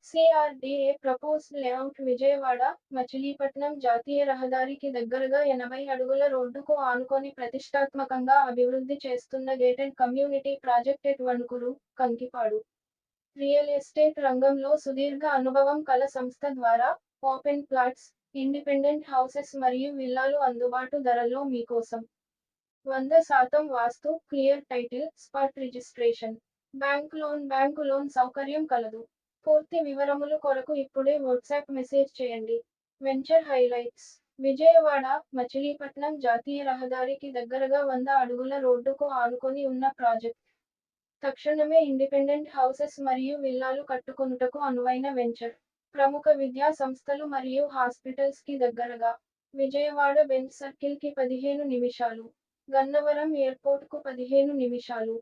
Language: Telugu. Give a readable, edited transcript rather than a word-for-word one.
CRDA proposed layout Vijayawada, Machilipatnam జాతీయ రహదారికి దగ్గరగా 80 అడుగుల రోడ్డుకు ఆనుకొని ప్రతిష్టాత్మకంగా అభివృద్ధి చేస్తున్న gated community project at Vanukuru, Kankipadu. Real estate రంగంలో సుదీర్ఘ అనుభవం కల సంస్థ ద్వారా ఓపెన్ ప్లాట్స్, ఇండిపెండెంట్ హౌసెస్ మరియు విల్లాలు అందుబాటు ధరల్లో మీకోసం. 100% vastu, clear title, spot registration. Bank loan సౌకర్యం కలదు. పూర్తి వివరములు కొరకు ఇప్పుడే వాట్సాప్ మెసేజ్ చేయండి. Venture highlights. విజయవాడ, మచిలీపట్నం జాతీయ రహదారికి దగ్గరగా 100 అడుగుల రోడ్డుకు ఆనుకొని ఉన్న ప్రాజెక్ట్. తక్షణమే ఇండిపెండెంట్ హౌసెస్ మరియు విల్లాలు కట్టుకొనుటకు అనువైన వెంచర్. ప్రముఖ విద్యా సంస్థలు మరియు హాస్పిటల్స్ కి దగ్గరగా. విజయవాడ బెంచ్ సర్కిల్ కి 15 నిమిషాలు. గన్నవరం ఎయిర్పోర్ట్ కు 15 నిమిషాలు.